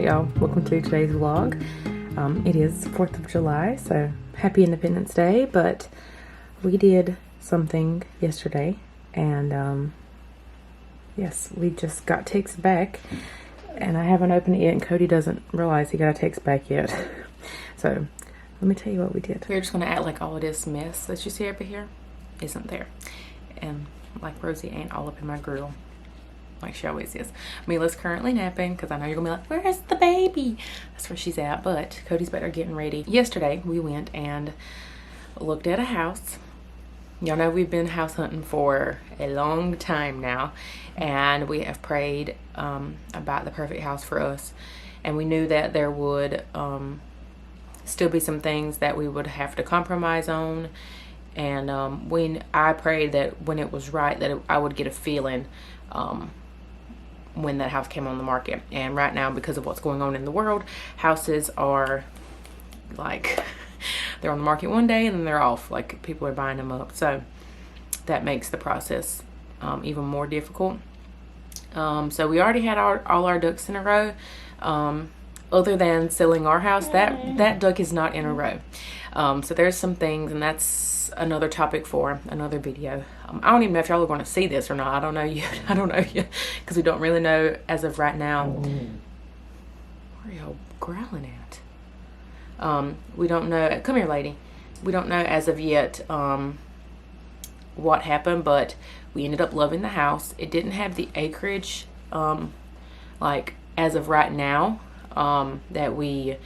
y'all? Welcome to today's vlog. It is 4th of July, so happy Independence Day, but we did something yesterday, and yes, we just got text back, and I haven't opened it yet, and Cody doesn't realize he got a text back yet. So let me tell you what we did. We're just gonna act like all of this mess that you see over here isn't there, and like Rosie ain't all up in my grill like she always is. Mila's currently napping because I know you're gonna be like, where's the baby? That's where she's at, but Cody's better getting ready. Yesterday we went and looked at a house. Y'all know we've been house hunting for a long time now, and we have prayed about the perfect house for us, and we knew that there would still be some things that we would have to compromise on, and I prayed that when it was right that I would get a feeling when that house came on the market. And right now, because of what's going on in the world, houses are like they're on the market one day and then they're off, like people are buying them up, so that makes the process even more difficult. So we already had all our ducks in a row, other than selling our house. That duck is not in a row. So there's some things, and that's another topic for another video. I don't even know if y'all are going to see this or not. I don't know yet. I don't know yet because we don't really know as of right now. What are y'all growling at? We don't know. Come here, lady. We don't know as of yet what happened, but we ended up loving the house. It didn't have the acreage like as of right now that we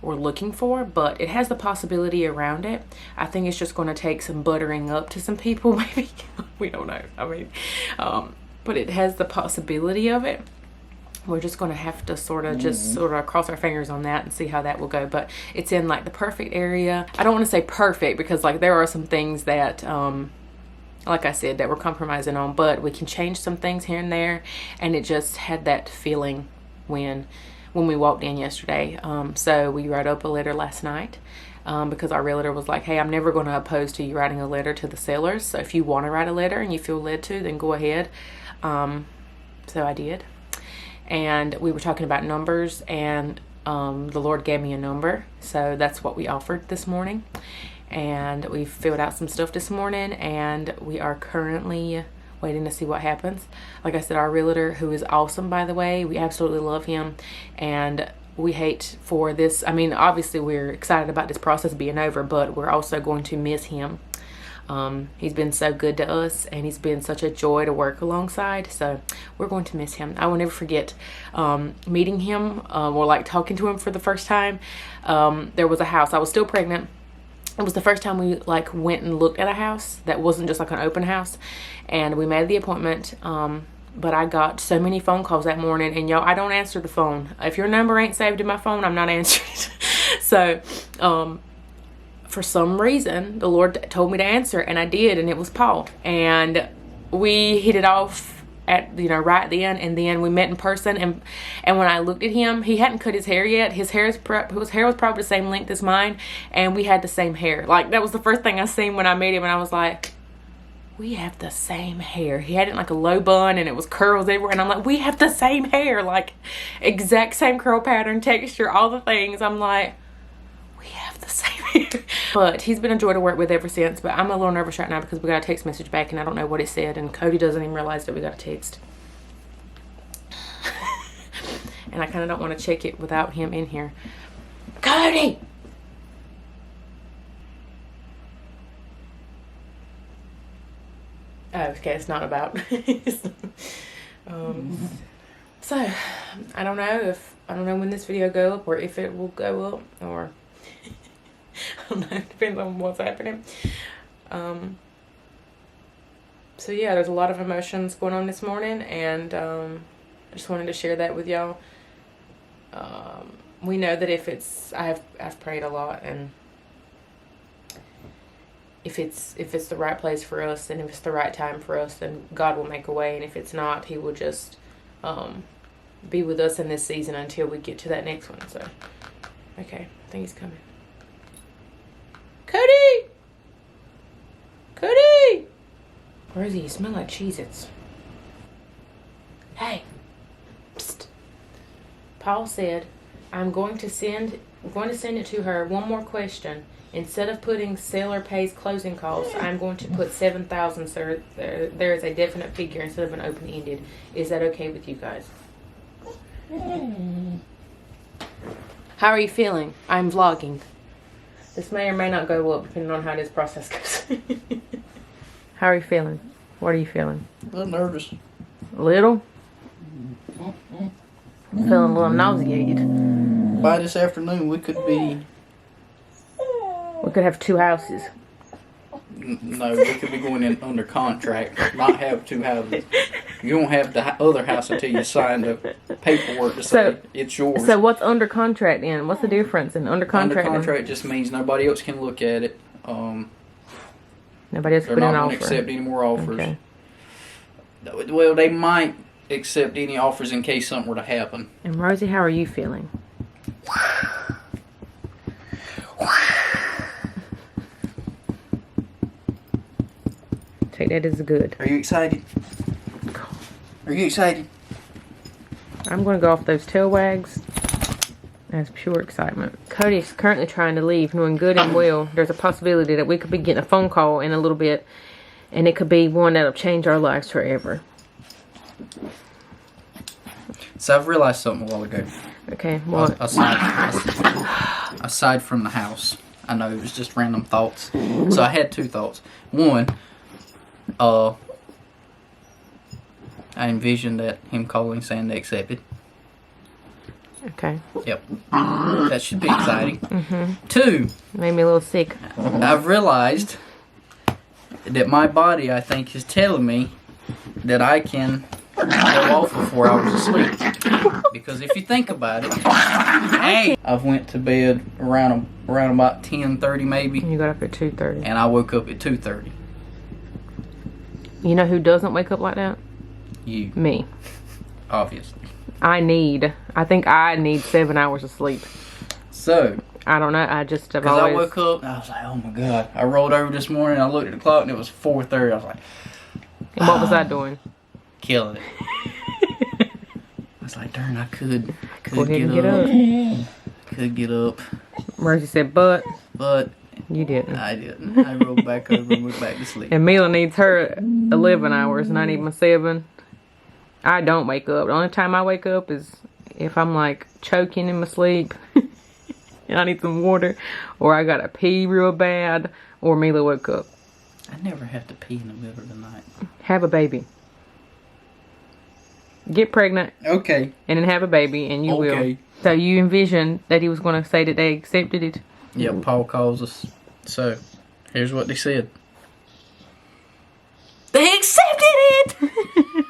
were looking for, but it has the possibility around it. I think it's just going to take some buttering up to some people, maybe. We don't know. I mean, but it has the possibility of it. We're just going to have to sort of cross our fingers on that and see how that will go. But it's in like the perfect area. I don't want to say perfect because like there are some things that like I said that we're compromising on, but we can change some things here and there, and it just had that feeling when we walked in yesterday. So we wrote up a letter last night because our realtor was like, hey, I'm never going to oppose to you writing a letter to the sellers. So if you want to write a letter and you feel led to, then go ahead. So I did. And we were talking about numbers, and the Lord gave me a number. So that's what we offered this morning. And we filled out some stuff this morning, and we are currently waiting to see what happens. Like I said, our realtor, who is awesome, by the way, we absolutely love him, and we hate for this. I mean, obviously we're excited about this process being over, but we're also going to miss him. He's been so good to us, and he's been such a joy to work alongside, so we're going to miss him. I will never forget meeting him or like talking to him for the first time. There was a house. I was still pregnant. It was the first time we like went and looked at a house that wasn't just like an open house, and we made the appointment. But I got so many phone calls that morning, and y'all, I don't answer the phone. If your number ain't saved in my phone, I'm not answering it. So for some reason the Lord told me to answer, and I did, and it was Paul, and we hit it off at right then, and then we met in person, and when I looked at him, he hadn't cut his hair yet. His hair was probably the same length as mine, and we had the same hair. Like that was the first thing I seen when I met him, and I was like, we have the same hair. He had it like a low bun, and it was curls everywhere, and I'm like, we have the same hair, like exact same curl pattern, texture, all the things. I'm like, we have the same hair. But he's been a joy to work with ever since. But I'm a little nervous right now because we got a text message back, and I don't know what it said, and Cody doesn't even realize that we got a text. And I kind of don't want to check it without him in here. Cody! Oh, okay, it's not about. So I don't know when this video go up, or if it will go up, or I don't know, it depends on what's happening. So yeah, there's a lot of emotions going on this morning, and I just wanted to share that with y'all. We know that if it's, I've prayed a lot, and if it's the right place for us, and if it's the right time for us, then God will make a way, and if it's not, he will just be with us in this season until we get to that next one. So okay, I think he's coming. Cody! Cody! Where is he? You smell like Cheez-Its. Hey. Psst. Paul said, I'm going to send it to her. One more question. Instead of putting seller pays closing costs, I'm going to put 7,000 so there is a definite figure instead of an open-ended. Is that okay with you guys? How are you feeling? I'm vlogging. This may or may not go up depending on how this process goes. How are you feeling? What are you feeling? A little nervous. A little? Feeling a little nauseated. By this afternoon, we could be... We could have 2 houses. No, we could be going in under contract, not have 2 houses. You won't have the other house until you sign the paperwork to say it's yours. So what's under contract then? What's the difference in under contract? Under contract just means nobody else can look at it. Nobody else can put They're an not offer. going to accept any more offers. Okay. Well, they might accept any offers in case something were to happen. And Rosie, how are you feeling? Take that as good. Are you excited? Are you excited? I'm going to go off those tail wags as pure excitement. Cody's currently trying to leave, knowing good and well there's a possibility that we could be getting a phone call in a little bit, and it could be one that'll change our lives forever. So I've realized something a while ago. Okay, what? Aside from the house. I know it was just random thoughts. So I had 2 thoughts. One, I envisioned that him calling saying they accepted. Okay. Yep. That should be exciting. 2, Made me a little sick. I've realized that my body, I think, is telling me that I can go off for 4 hours of sleep. Because if you think about it, hey, I went to bed around about 10:30 maybe. You got up at 2:30. And I woke up at 2:30. You know who doesn't wake up like that? You. Me. Obviously. I think I need 7 hours of sleep. So. I don't know. I just have Because always... I woke up and I was like, oh my God. I rolled over this morning and I looked at the clock and it was 4:30. I was like. And what was I doing? Killing it. I was like, darn, I could Go ahead and get up. Could get up. Rosie said, but you didn't. I didn't. I rolled back over and went back to sleep. And Mila needs her 11 hours and I need my 7. I don't wake up. The only time I wake up is if I'm like choking in my sleep and I need some water, or I gotta pee real bad, or Mila woke up. I never have to pee in the middle of the night. Have a baby. Get pregnant. Okay. And then have a baby, and you will. So you envisioned that he was going to say that they accepted it? Yep, Paul calls us. So, here's what they said. They accepted it!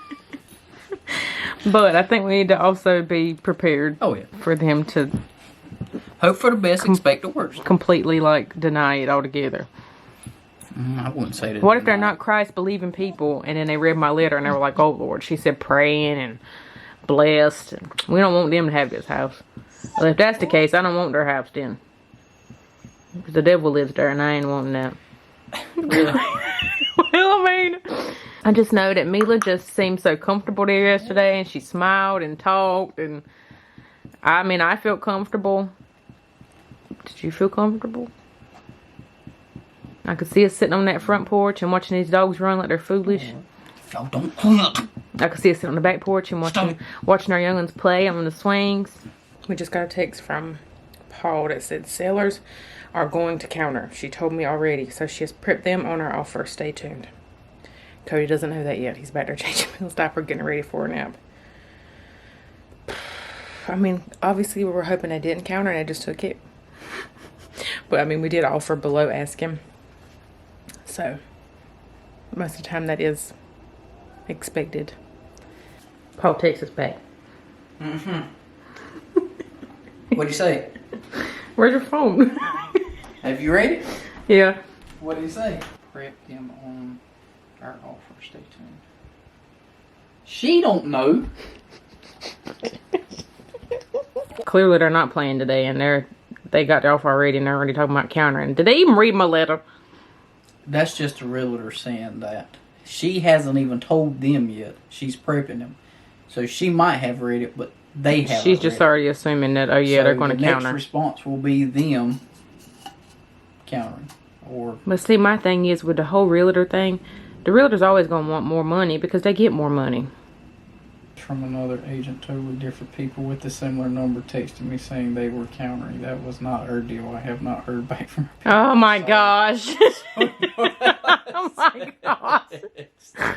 But I think we need to also be prepared. Oh, yeah. For them to... Hope for the best, expect the worst. Completely, like, deny it altogether. I wouldn't say that. What if they're not Christ-believing people, and then they read my letter, and they were like, oh, Lord, she said praying and blessed. And we don't want them to have this house. Well, if that's the case, I don't want their house then. Because the devil lives there, and I ain't wanting that. Really? Well, I mean, I just know that Mila just seemed so comfortable there yesterday, and she smiled and talked, and I mean, I felt comfortable. Did you feel comfortable? I could see us sitting on that front porch and watching these dogs run like they're foolish. Y'all don't clean up. I could see us sitting on the back porch and watching our young ones play on the swings. We just got a text from Paul that said sellers are going to counter. She told me already, so she has prepped them on our offer. Stay tuned. Cody doesn't know that yet. He's back there changing Mil's diaper, getting ready for a nap. I mean, obviously we were hoping they didn't counter and they just took it. But I mean, we did offer below asking. So, most of the time that is expected. Paul takes us back. What'd you say? Where's your phone? Have you read it? Yeah. What did he say? Prep them on our offer. Stay tuned. She don't know. Clearly they're not playing today, and they got their offer already, and they're already talking about countering. Did they even read my letter? That's just a realtor saying that. She hasn't even told them yet. She's prepping them. So she might have read it, but they haven't. She's just already assuming that, oh yeah, so they're going to the counter. next response will be them countering. Or But see, my thing is with the whole realtor thing, the realtor's always going to want more money because they get more money. from another agent, totally different people with a similar number texted me saying they were countering. That was not her deal. I have not heard back from her. Oh my gosh. Oh my gosh. I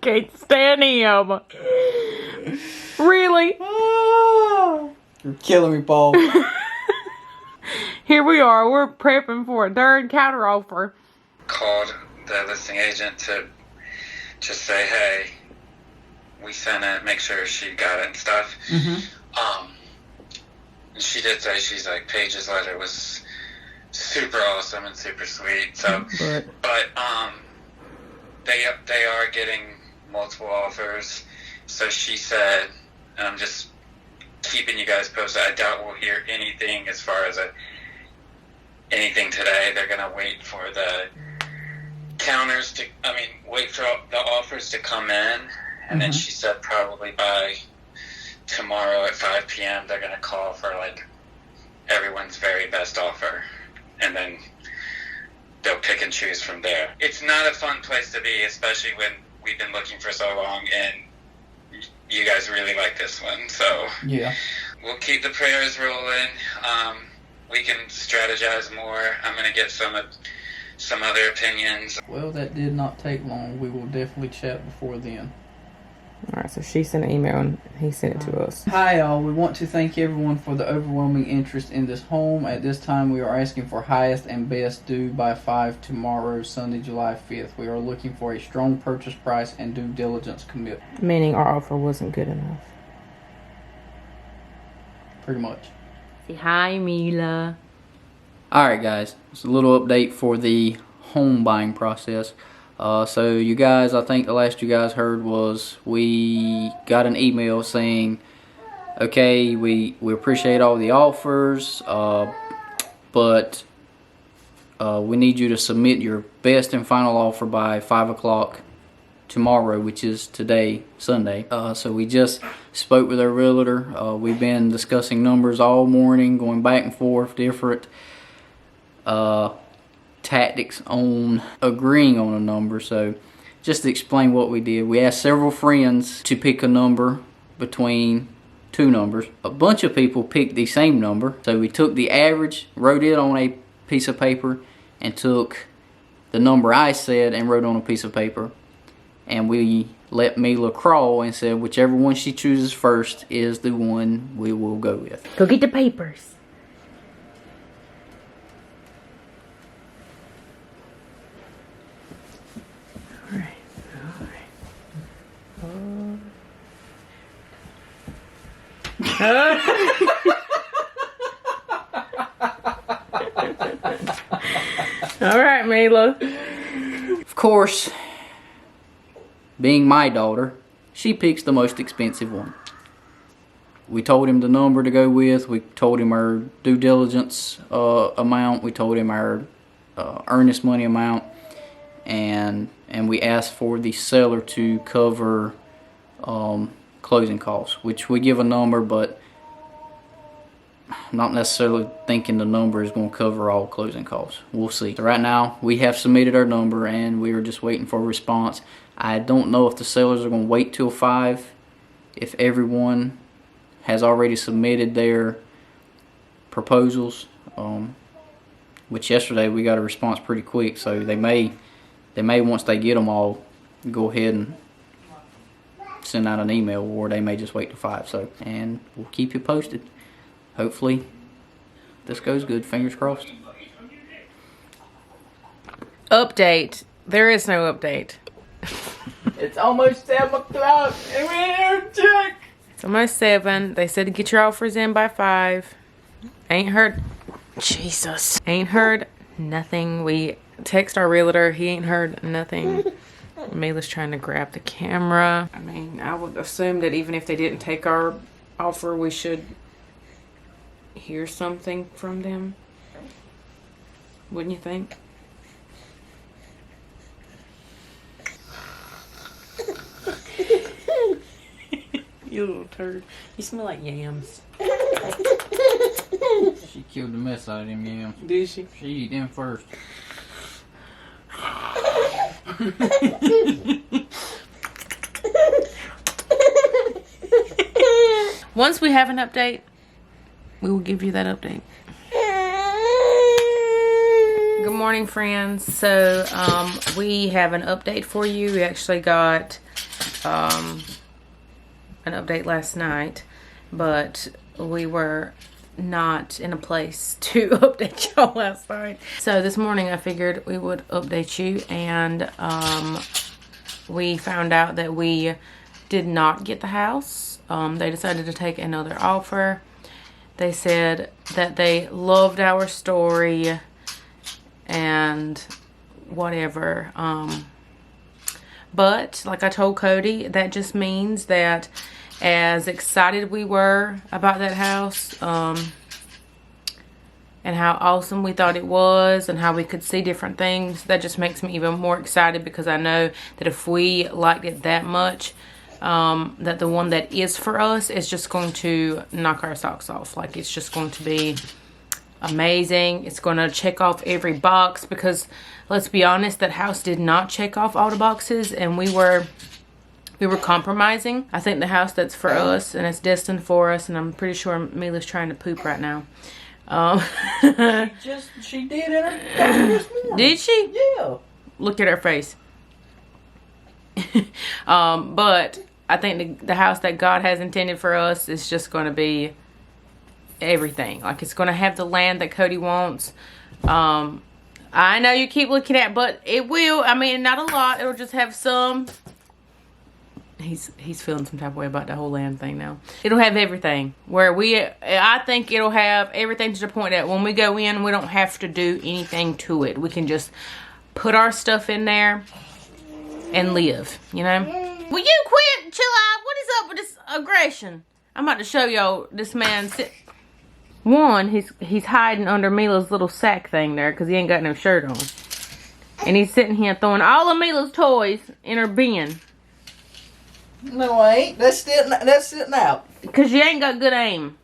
can't stand him. Really? You're killing me, Paul. Here we are. We're prepping for a third counter offer. Called the listing agent to just say, hey, we sent it, make sure she got it and stuff. And she did say, she's like, Paige's letter was super awesome and super sweet. So, but they are getting multiple offers. So she said, and I'm just keeping you guys posted. I doubt we'll hear anything as far as anything today. They're gonna wait for the counters to, wait for the offers to come in, and then she said probably by tomorrow at 5 p.m. they're gonna call for like everyone's very best offer, and then they'll pick and choose from there. It's not a fun place to be, especially when we've been looking for so long and you guys really like this one. So yeah, we'll keep the prayers rolling. We can strategize more. I'm gonna get some other opinions. Well, that did not take long. We will definitely chat before then. Alright, so she sent an email and he sent it to us. Hi all, we want to thank everyone for the overwhelming interest in this home. At this time we are asking for highest and best due by 5 tomorrow, Sunday, July 5th. We are looking for a strong purchase price and due diligence commitment. Meaning our offer wasn't good enough. Pretty much. Say hi, Mila. Alright guys, it's a little update for the home buying process. So you guys, I think the last you guys heard was we got an email saying, okay, we appreciate all the offers, but we need you to submit your best and final offer by 5 o'clock tomorrow, which is today, Sunday. So we just spoke with our realtor. We've been discussing numbers all morning, going back and forth, different tactics on agreeing on a number. So just to explain what we did, we asked several friends to pick a number between two numbers. A bunch of people picked the same number, so we took the average, wrote it on a piece of paper, and took the number I said and wrote on a piece of paper, and we let Mila crawl and said whichever one she chooses first is the one we will go with. Go get the papers. Alright, Mila. Of course, being my daughter, she picks the most expensive one. We told him the number to go with. We told him our due diligence amount. We told him our earnest money amount. And we asked for the seller to cover closing costs, which we give a number, but not necessarily thinking the number is going to cover all closing costs. We'll see. So right now, we have submitted our number and we are just waiting for a response. I don't know if the sellers are going to wait till 5, if everyone has already submitted their proposals, which yesterday we got a response pretty quick, so they may once they get them all, go ahead and send out an email, or they may just wait till 5. So, and we'll keep you posted. Hopefully this goes good. Fingers crossed. Update. There is no update. It's almost 7 o'clock. Check. It's almost 7. They said to get your offers in by 5. Ain't heard. Jesus. Ain't heard nothing. We text our realtor. He ain't heard nothing. Mila's trying to grab the camera. I mean, I would assume that even if they didn't take our offer, we should hear something from them. Wouldn't you think? You little turd. You smell like yams. She killed the mess out of them yams. Did she? She eat them first. Once we have an update, we will give you that update. Good morning, friends. So we have an update for you. We actually got an update last night, but we were not in a place to update y'all last night. So this morning I figured we would update you, and we found out that we did not get the house. They decided to take another offer. They said that they loved our story and whatever. But like I told Cody, that just means that as excited we were about that house, and how awesome we thought it was and how we could see different things, that just makes me even more excited, because I know that if we liked it that much, that the one that is for us is just going to knock our socks off. Like, it's just going to be amazing. It's going to check off every box, because let's be honest, that house did not check off all the boxes, and we were compromising. I think the house that's for us and it's destined for us, and I'm pretty sure Mila's trying to poop right now. She did in her this morning. Did she? Yeah. Look at her face. But I think the house that God has intended for us is just going to be everything. Like, it's going to have the land that Cody wants. I know you keep looking at, but it will. I mean, not a lot. It'll just have some. He's feeling some type of way about the whole land thing now. It'll have everything. I think it'll have everything to the point that when we go in, we don't have to do anything to it. We can just put our stuff in there and live, you know? Will you quit? Chill out. What is up with this aggression? I'm about to show y'all this man he's hiding under Mila's little sack thing there because he ain't got no shirt on. And he's sitting here throwing all of Mila's toys in her bin. No, I ain't. That's sitting out. Because you ain't got good aim.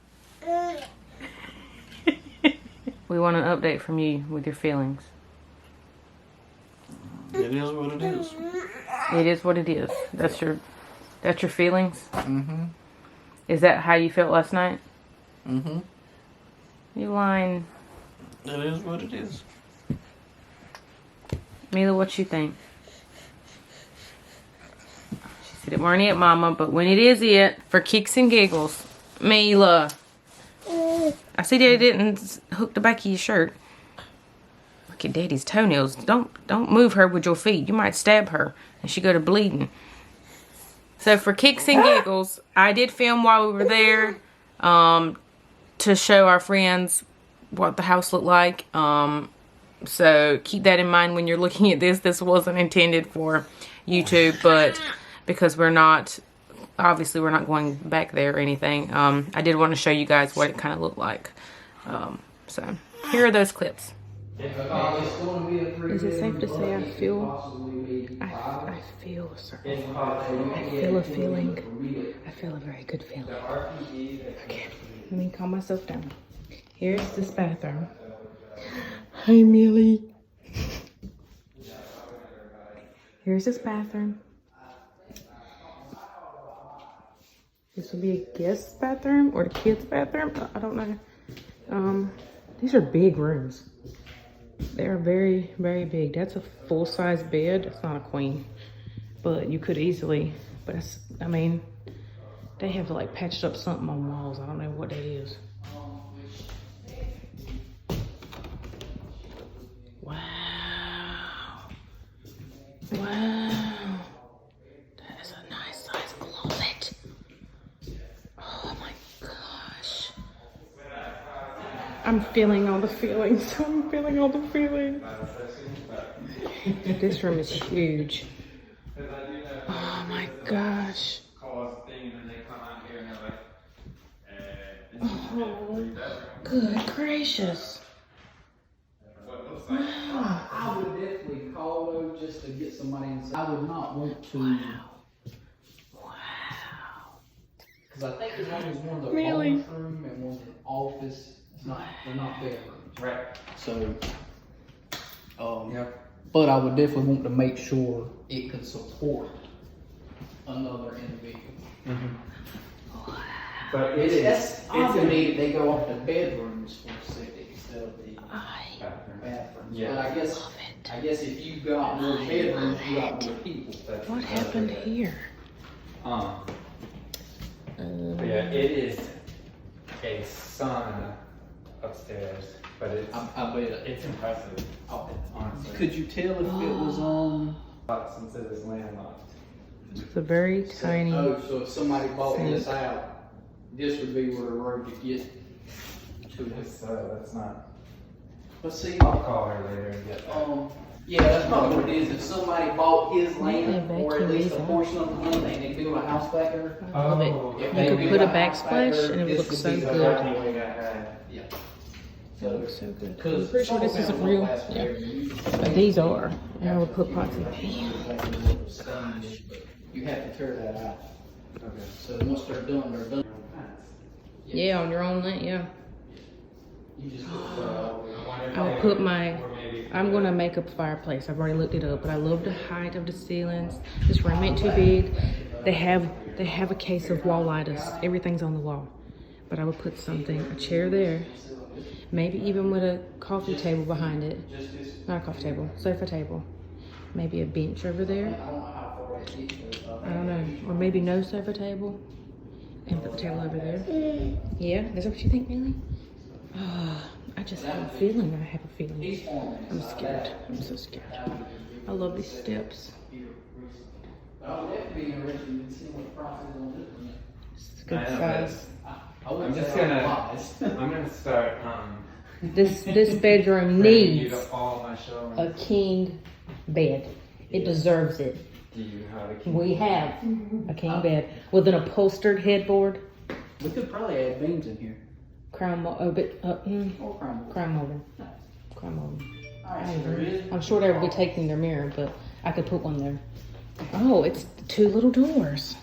We want an update from you with your feelings. It is what it is. It is what it is. That's your feelings? Mm-hmm. Is that how you felt last night? Mm-hmm. You lying. It is what it is. Mila, what you think? She said it weren't it, Mama, but when it is it, for kicks and giggles. Mila. I see Daddy didn't hook the back of your shirt. Look at Daddy's toenails. Don't move her with your feet. You might stab her and she go to bleeding. So for kicks and giggles, I did film while we were there, to show our friends what the house looked like. So keep that in mind when you're looking at this. This wasn't intended for YouTube, but because obviously we're not going back there or anything, I did want to show you guys what it kind of looked like. So here are those clips. Is it safe to say I feel a certain, I feel a feeling, I feel a very good feeling. Okay, let me calm myself down. Here's this bathroom. Hi, Millie. Here's this bathroom. This will be a guest bathroom or the kids' bathroom. I don't know. These are big rooms. They're very, very big. That's a full-size bed. It's not a queen, but you could easily. But I mean, they have like patched up something on walls. I don't know what that is. Wow. Wow. That is a nice size closet. Oh my gosh. I'm feeling all the feelings. I'm feeling all the feelings. This room is huge. Oh my gosh. Oh, good gracious. Wow. I would definitely call though just to get somebody inside. I would not want to. Wow. Wow. Because I think there's only one of the Really? bathroom and one in the office. They're not bedrooms. Right. So, Yep. but I would definitely want to make sure it could support another individual. But It's odd to me that they go off the bedrooms for septic instead of the bathrooms. Yeah. But I guess if you got more bedrooms, you got more people. What happened here? But yeah, it is a sauna upstairs, but it's I bet. it's impressive. Honestly, Could you tell if it was on? since it is landlocked. It's a very tiny. So if somebody bought this out, this would be where the road to get to it. That's not. But see, I'll call her later and get that. yeah, that's probably what it is. If somebody bought his land, Yeah, or at least a vacuum portion of the land, and they build a house back there. I love it. If You they could build put a house back backsplash there, and it would this look so be the good. only way I had. Yeah. That looks so good. Because I'm pretty sure this isn't real. Yeah. But these are. And I would put pots in. You have to tear that out. Okay. So once they're done. Yeah, on your own land, yeah. You just I'll put my, I'm gonna make a fireplace. I've already looked it up, but I love the height of the ceilings. This room ain't too big. They have a case of wallitis. Everything's on the wall. But I would put something, a chair there, maybe even with a coffee table behind it. Not a coffee table, sofa table. Maybe a bench over there. I don't know. Or maybe no sofa table. And put the table over there. Yeah, that's what you think, really? I just have a feeling. I have a feeling. I'm scared. I'm so scared. I love these steps. It's a good size. I'm gonna start. This bedroom bringing you needs to all my showrooms. a king bed. It deserves it. Do you have a king? We have a king bed with an upholstered headboard. We could probably add beams in here. Crown molding. Or crumble. Crown molding. Crown molding. Alright, so there is. I'm sure they would be taking their mirror, but I could put one there. Oh, it's 2 little doors.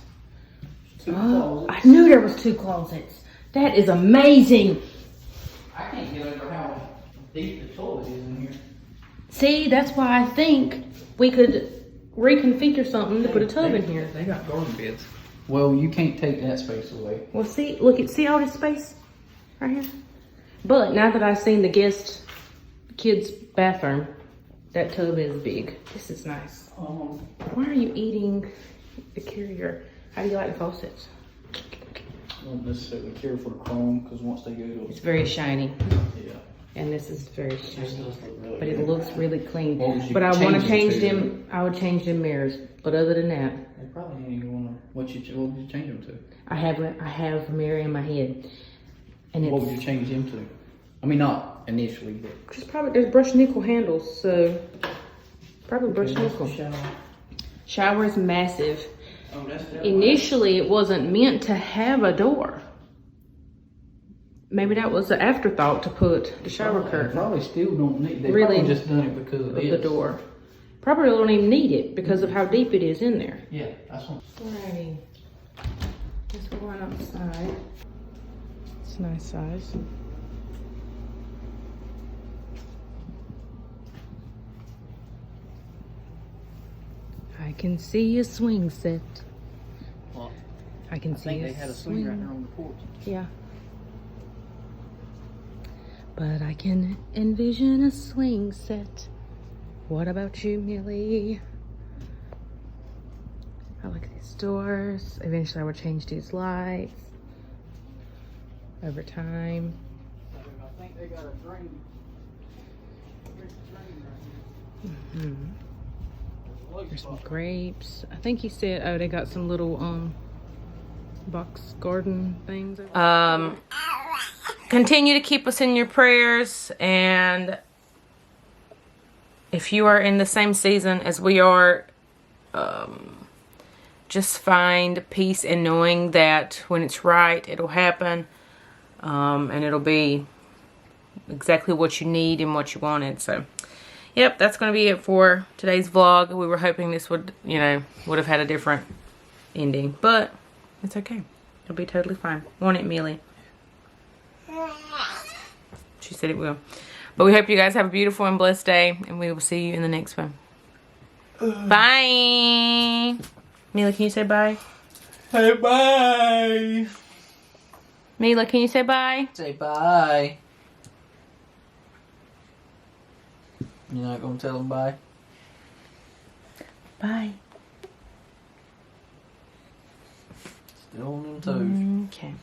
Two Oh, closets. I knew there was 2 closets. That is amazing. I can't get over how deep the toilet is in here. See, that's why I think we could reconfigure something to put a tub in here. They got garden beds. Well, you can't take that space away. Well, see, look, see all this space right here? But now that I've seen the kids' bathroom, that tub is big. This is nice. Why are you eating the carrier? How do you like the faucets? Don't necessarily care for the chrome because once they go to It's very shiny, yeah. and this is very shiny. Really But it good. looks really clean. What would you But I want to change change it to? them. I would change them mirrors. But other than that, They probably ain't even wanna. What would you change them to? I have a mirror in my head, and What would you it's change them to? I mean, not initially, but just probably there's brushed nickel handles, so probably brushed nickel. Shower is massive. Oh, that's Initially, it wasn't meant to have a door. Maybe that was an afterthought to put the shower curtain Probably still don't need. They Really probably just done it because of of this. the door. Probably don't even need it because of how deep it is in there. Yeah, that's what. Alrighty. Let's go on outside. It's a nice size. I can see a swing set. Well, I can I see think they had a swing right there on the porch. Yeah. But I can envision a swing set. What about you, Millie? I like these doors. Eventually I would change these lights over time. I think they got a drain. There's some grapes. I think he said, oh, they got some little box garden things. Continue to keep us in your prayers, and if you are in the same season as we are, just find peace in knowing that when it's right, it'll happen, and it'll be exactly what you need and what you wanted. So yep, that's going to be it for today's vlog. We were hoping this would, would have had a different ending, but it's okay. It'll be totally fine. Won't it, Millie? She said it will. But we hope you guys have a beautiful and blessed day, and we will see you in the next one. Bye. Mila, can you say bye? Hey, bye. Mila, can you say bye? Say bye. You're not gonna tell them bye? Bye. Still on them toes. Okay.